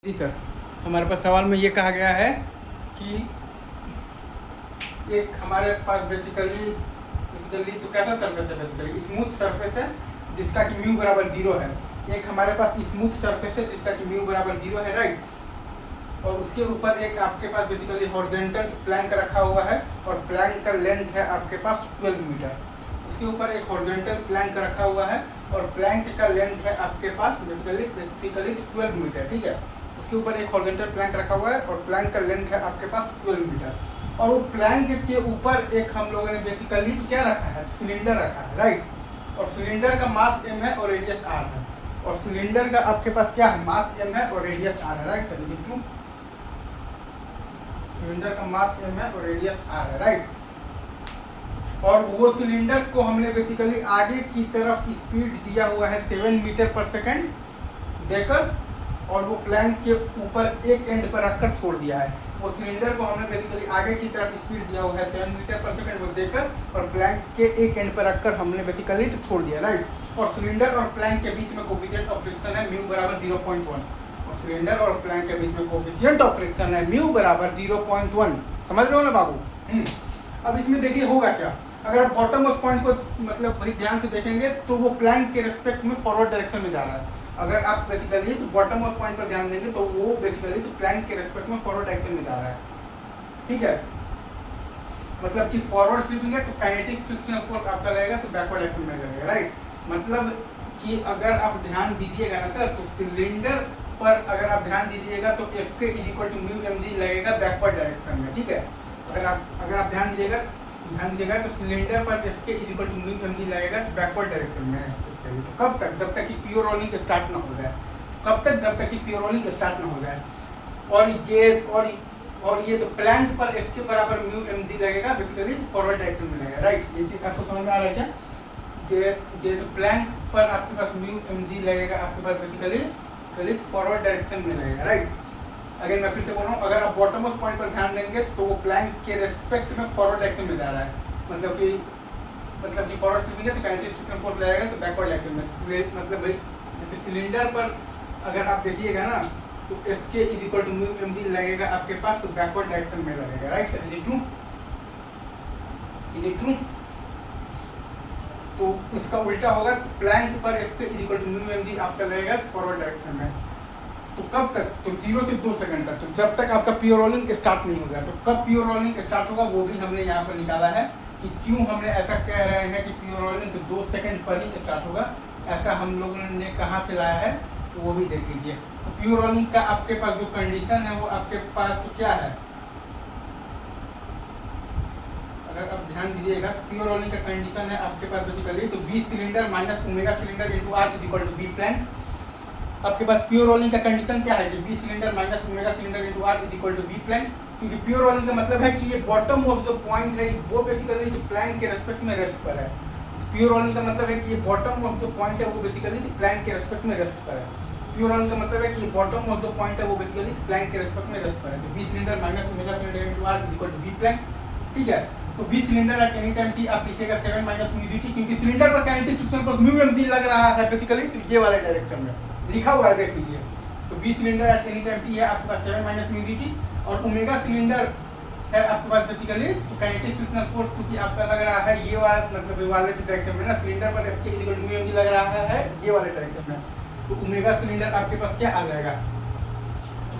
जी sir, हमारे पास सवाल में ये कहा गया है कि एक हमारे पास बेसिकली तो कैसा सरफेस है, बेसिकली स्मूथ सरफेस है जिसका कि म्यू बराबर 0 है। एक हमारे पास स्मूथ सरफेस है जिसका कि म्यू बराबर 0 है, राइट। और उसके ऊपर एक आपके पास बेसिकली हॉरिजॉन्टल प्लैंक रखा हुआ है और प्लैंक का लेंथ है आपके पास 12 मीटर। उसके ऊपर एक हॉरिजॉन्टल प्लैंक रखा हुआ है और प्लैंक का लेंथ है आपके पास बेसिकली 12 मीटर, ठीक है। उसके ऊपर एक हॉरिजॉन्टल प्लैंक रखा हुआ है और प्लैंक का लेंथ है आपके पास 12 मीटर। और वो प्लैंक के ऊपर एक हम लोगों ने बेसिकली क्या रखा है, सिलेंडर रखा है, राइट। और सिलेंडर का मास m है और रेडियस r है। और सिलेंडर का आपके पास क्या है, मास m है और रेडियस r है, राइट सर। क्यों सिलेंडर का मास m है और रेडियस r है, राइट। और वो सिलेंडर को हमने बेसिकली आगे की तरफ स्पीड दिया हुआ है 7 मीटर पर सेकेंड देकर, और वो प्लैंक के ऊपर एक एंड पर रखकर छोड़ दिया है। वो सिलेंडर को हमने बेसिकली आगे की तरफ स्पीड दिया हुआ है 7 मीटर पर सेकेंड वो देकर, और प्लैंक के एक एंड पर रखकर हमने बेसिकली तो छोड़ दिया, राइट। और सिलेंडर और प्लैंक के बीच में कोफिशिएंट ऑफ फ्रिक्शन है म्यू बराबर 0.1। और सिलेंडर और प्लैंक के बीच में कोफिशिएंट ऑफ फ्रिक्शन है म्यू बराबर 0.1। समझ रहे हो ना बाबू। अब इसमें देखिए होगा क्या, अगर आप बॉटम ऑफ पॉइंट को मतलब बड़ी ध्यान से देखेंगे तो वो प्लैंक के रेस्पेक्ट में फॉरवर्ड डायरेक्शन में जा रहा है। अगर आप बेसिकली तो बॉटम ऑफ पॉइंट पर ध्यान देंगे तो वो बेसिकली तो प्लैंक के रेस्पेक्ट में फॉरवर्ड डायरेक्शन में जा रहा है, ठीक है। मतलब कि फॉरवर्ड स्वीपिंग है तो काइनेटिक फ्रिक्शनल फोर्स आपका रहेगा तो बैकवर्ड डायरेक्शन में रहेगा, राइट। मतलब कि अगर आप ध्यान दीजिएगा ना सर, तो सिलेंडर पर अगर आप ध्यान दीजिएगा तो एफ के is equal to mu M g लगेगा बैकवर्ड डायरेक्शन में, ठीक है। अगर आप ध्यान दीजिएगा तो सिलेंडर पर एफ के is equal to mu M g लगेगा तो बैकवर्ड डायरेक्शन में है। तो कब तक, जब तक कि प्योर रोलिंग स्टार्ट ना हो जाए। कब तक, जब तक कि प्योर रोलिंग स्टार्ट ना हो जाए। और ये तो प्लैंक पर एफ के बराबर म्यू एम जी लगेगा बेसिकली फॉरवर्ड डायरेक्शन में लगेगा, राइट। ये चीज आपको समझ में आ रहा है क्या। ये तो प्लैंक पर आपके पास म्यू एम जी लगेगा आपके पास बेसिकली फॉरवर्ड डायरेक्शन में लगेगा, राइट। अगर मैं फिर से बोल रहा हूँ, अगर आप बॉटम ऑफ पॉइंट पर ध्यान देंगे तो वो प्लैंक के रेस्पेक्ट में फॉरवर्ड डायरेक्शन में जा रहा है। मतलब कि फॉरवर्ड स्वीपिंग है तो काइनेटिक फ्रिक्शन फोर्स लगेगा तो बैकवर्ड डायरेक्शन में। मतलब भाई सिलेंडर पर अगर आप देखिएगा ना तो एफ के is equal to mu M g लगेगा आपके पास तो बैकवर्ड डायरेक्शन में लगेगा, right sir. Is it true? Is it true? तो इसका उल्टा होगा तो प्लैंक पर एफ के is equal to mu M g आपका लगेगा फॉरवर्ड डायरेक्शन में। तो कब तक, तो 0 से 2 सेकंड तक, तो जब तक आपका प्योर रोलिंग स्टार्ट नहीं होगा। तो कब प्योर रोलिंग स्टार्ट होगा वो भी हमने यहाँ पर निकाला है कि क्यों हमने ऐसा कह रहे हैं कि प्योर रोलिंग तो 2 सेकंड पर ही स्टार्ट होगा। ऐसा हम लोगों ने कहाँ से लाया है तो वो भी देख लीजिए। तो प्योर रोलिंग का आपके पास जो कंडीशन है वो आपके पास तो क्या है, अगर आप ध्यान दीजिएगा तो प्योर रोलिंग का कंडीशन है आपके पास बेसिकली तो V cylinder minus omega cylinder into R is equal to V plank. आपके पास प्योर रोलिंग का कंडीशन क्या है कि V cylinder minus omega cylinder into R is equal to V plank. क्योंकि प्योर रोलिंग का मतलब है कि ये बॉटम ऑफ जो पॉइंट है वो बेसिकली जो प्लैंक के रेस्पेक्ट में रेस्ट पर है। प्योर रोलिंग का मतलब है कि ये बॉटम ऑफ जो पॉइंट है वो बेसिकली जो प्लैंक के रेस्पेक्ट में रेस्ट पर है। प्योर रोलिंग का मतलब है कि ये बॉटम ऑफ जो पॉइंट है वो बेसिकली प्लैंक के रेस्पेक्ट में रेस्ट पर है। तो V cylinder minus omega cylinder into R is equal to V plank, ठीक है। तो V cylinder at any time T आप लिखिएगा 7 माइनस म्यू जी टी, क्योंकि सिलेंडर पर kinetic friction force mu M g लग रहा है बेसिकली तो ये वाले डायरेक्शन में लिखा हुआ है, देख लीजिए। तो V cylinder at any time T है आपके पास 7 माइनस म्यू जी टी, और ओमेगा सिलेंडर है आपके पास बेसिकली तो काइनेटिक फ्रिक्शनल फोर्स क्योंकि आपका लग रहा है ये वाला मतलब ये वाले जो डायरेक्शन में ना सिलेंडर पर F k equal to mu M g लग रहा है ये वाले डायरेक्शन में। तो ओमेगा सिलेंडर आपके पास क्या आ जाएगा,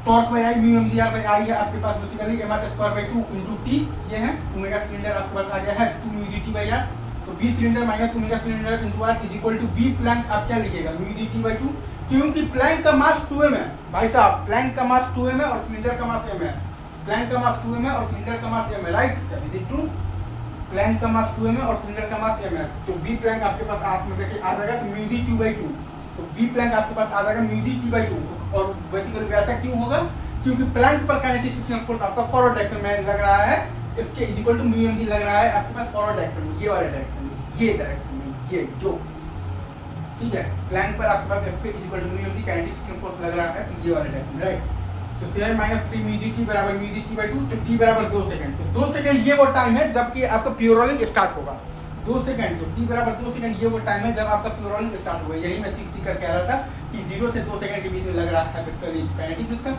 torque by I mu M G R by I है आपके पास basically M R square by 2 into T. ये है ओमेगा सिलेंडर आपके पास आ गया है 2 mu ji T by R. तो V cylinder minus omega cylinder into R is equal to V plank. आप क्या लिखिएगा म्यू जी टी बाय 2, क्योंकि प्लैंक का मास 2m है भाई साहब। प्लैंक का मास 2m है और सिलेंडर का मास m है। प्लैंक का मास 2m है और सिलेंडर का मास m है, right sir. Is it true? Plank का मास 2m है और सिलेंडर का मास m है। तो वी प्लैंक आपके पास आ जाएगा तो म्यू जी टी बाई 2। तो वी प्लैंक आपके पास आ जाएगा म्यू जी टी बाई 2। और बेसिकली वैसा क्यों होगा, क्योंकि प्लैंक पर काइनेटिक फ्रिक्शन फोर्स आपका फॉरवर्ड डायरेक्शन में लग रहा है। इसके is equal to mu M g लग रहा है आपके पास फॉरवर्ड डायरेक्शन में, ये वाले डायरेक्शन में, ये डायरेक्शन में, ये जो, ठीक है। प्लैंक पर आपके पास एफ के is equal to mu M G kinetic friction force लग रहा है तो ये वाले डायरेक्शन, राइट। तो 7 माइनस 3 म्यू जी टी बराबर म्यू जी टी बाई 2, तो टी बराबर 2 सेकंड। तो 2 सेकंड ये वो टाइम है जबकि आपका प्योर रोलिंग स्टार्ट होगा। 2 सेकंड, तो टी बराबर 2 सेकंड ये वो टाइम है जब आपका प्योर रोलिंग स्टार्ट होगा। यही मैं सीख कर कह रहा था कि 0 से 2 सेकंड के बीच में लग रहा है बेसिकली काइनेटिक फ्रिक्शन।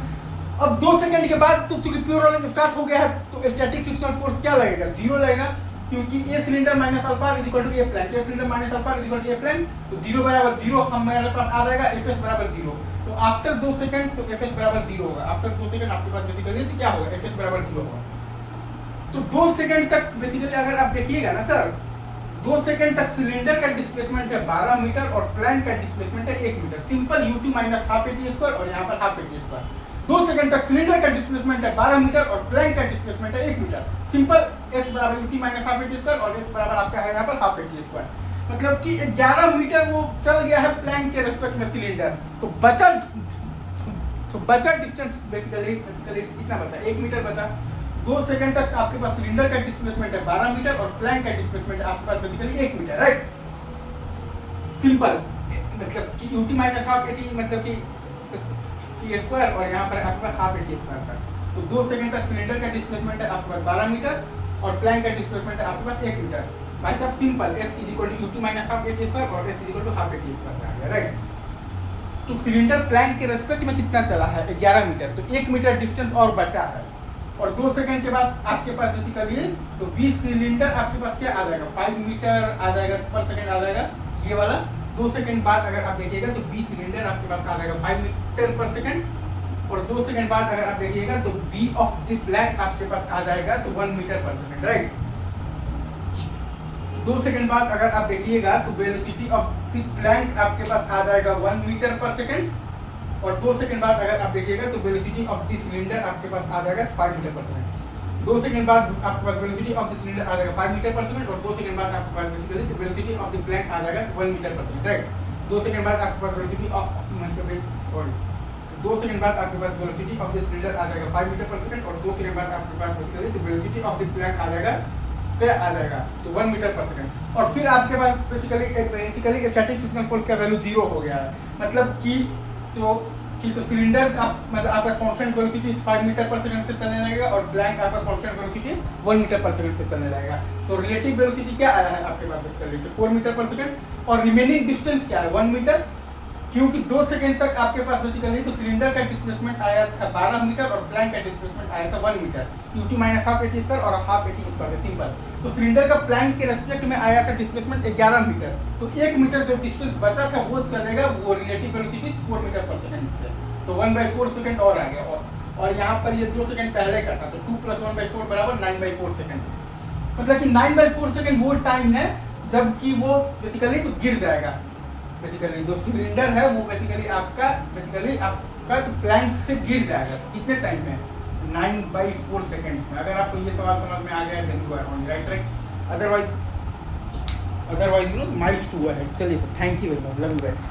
अब 2 सेकंड के बाद तो चूंकि प्योर रोलिंग स्टार्ट हो गया है तो स्टैटिक फ्रिक्शनल फोर्स क्या लगेगा, 0 लगेगा, क्योंकि a cylinder minus alpha is equal to a plank, a cylinder minus alpha is equal to a plank, तो 0 बराबर 0 हमारे पास आ जाएगा, एफएस बराबर 0। तो आफ्टर 2 सेकंड तो एफएस बराबर 0 होगा, आफ्टर 2 सेकंड आपके पास बेसिकली तो क्या होगा, एफएस बराबर 0 होगा। तो 2 सेकंड तक बेसिकली अगर आप देखिएगा ना सर, 2 सेकंड तक सिलेंडर का डिस्प्लेसमेंट है 12 मीटर और प्लैंक का डिस्प्लेसमेंट है 1 metre, simple ut minus half eighty square और यहाँ पर हाफ एटी स्क्वायर। 2 सेकंड तक सिलेंडर का डिस्प्लेसमेंट है 12 मीटर और प्लैंक का डिस्प्लेसमेंट है 1 मीटर, सिंपल s बराबर ut minus half eighty square और s बराबर आपका है यहाँ पर हाफ एटी स्क्वायर। मतलब कि 11 मीटर वो चल गया है प्लैंक के रेस्पेक्ट में सिलेंडर, तो बचा डिस्टेंस बेसिकली कितना बचा, 1 मीटर बचा। 2 सेकंड तक आपके पास सिलेंडर का डिस्प्लेसमेंट है 12 मीटर और प्लैंक का डिस्प्लेसमेंट है आपके पास बेसिकली 1 मीटर, राइट। सिंपल मतलब कि ut माइनस हाफ एटी मतलब कि स्क्वायर और यहाँ पर आपके पास हाफ एटी स्क्वायर था। तो 2 सेकंड तक सिलेंडर का डिस्प्लेसमेंट है आपके पास 12 मीटर और प्लैंक का डिस्प्लेसमेंट है आपके पास 1 मीटर। भाई साहब simple s is equal to ut minus half eighty square और s is equal to half eighty square आ गया, राइट। तो सिलेंडर प्लैंक के रेस्पेक्ट में कितना चला है, 11 मीटर, तो 1 मीटर डिस्टेंस और बचा है। और 2 सेकंड के बाद आपके पास बेसिकली तो v सिलेंडर आपके पास क्या आ जाएगा, 5 मीटर आ जाएगा पर सेकंड आ जाएगा ये वाला। 2 सेकंड बाद अगर आप देखिएगा तो v सिलेंडर आपके पास आ जाएगा 5 मीटर पर सेकंड और 2 सेकंड बाद अगर आप देखिएगा तो v ऑफ द प्लैंक आपके पास आ जाएगा तो 1 मीटर पर सेकंड, राइट। 2 सेकंड बाद अगर आप देखिएगा तो वेलोसिटी ऑफ द प्लैंक आपके पास आ जाएगा 1 मीटर पर सेकंड और 2 सेकंड बाद अगर आप देखिएगा तो वेलोसिटी ऑफ द सिलेंडर आपके पास आ जाएगा 5 मीटर पर सेकंड। 2 सेकंड बाद आपके पास वेलोसिटी ऑफ द सिलेंडर आ जाएगा 5 मीटर पर सेकंड और 2 सेकंड बाद आपके पास बेसिकली तो वेलोसिटी ऑफ द प्लैंक आ जाएगा 1 मीटर पर सेकंड, राइट। 2 सेकंड बाद आपके पास वेलोसिटी ऑफ मतलब सॉरी 2 सेकंड बाद आपके पास वेलोसिटी ऑफ द सिलेंडर आ जाएगा 5 मीटर पर सेकंड और 2 सेकंड बाद आपके पास बेसिकली तो वेलोसिटी ऑफ द प्लैंक आ जाएगा क्या आ जाएगा तो 1 मीटर पर सेकंड। और फिर आपके पास बेसिकली स्टैटिक फ्रिक्शनल फोर्स का वैल्यू 0 हो गया है, मतलब कि तो सिलेंडर आप मतलब आपका कांस्टेंट वेलोसिटी 5 मीटर पर सेकंड से चलने लगेगा और ब्लैंक आपका कांस्टेंट वेलोसिटी 1 मीटर पर सेकंड से चलने लगेगा। तो रिलेटिव वेलोसिटी क्या आया है आपके पास बेसिकली तो 4 मीटर पर सेकंड और रिमेनिंग डिस्टेंस क्या है 1 मीटर, क्योंकि 2 सेकंड तक आपके पास बेसिकली तो सिलेंडर का डिस्प्लेसमेंट आया था 12 मीटर और प्लैंक का डिस्प्लेसमेंट आया था 1 metre, ut minus half eighty square और हाफ एटी स्क्वायर है, सिंपल। तो सिलेंडर का प्लैंक के रेस्पेक्ट में आया था डिस्प्लेसमेंट 11 मीटर, तो 1 मीटर जो डिस्टेंस बचा था वो चलेगा वो रिलेटिव वेलोसिटी 4 मीटर पर सेकंड से, तो 1/4 सेकंड और आ गया। और यहाँ पर ये 2 सेकंड पहले का था तो 2 + 1/4 बराबर 9/4 सेकंड, मतलब कि 9/4 सेकंड वो टाइम है जबकि वो बेसिकली तो गिर जाएगा। बेसिकली जो सिलेंडर है वो बेसिकली आपका तो प्लैंक से गिर जाएगा कितने टाइम में 9/4 सेकंड्स में। अगर आपको ये सवाल समझ में आ गया then you are on right track, otherwise you know miles to ahead. चलिए thank you very much, love you guys.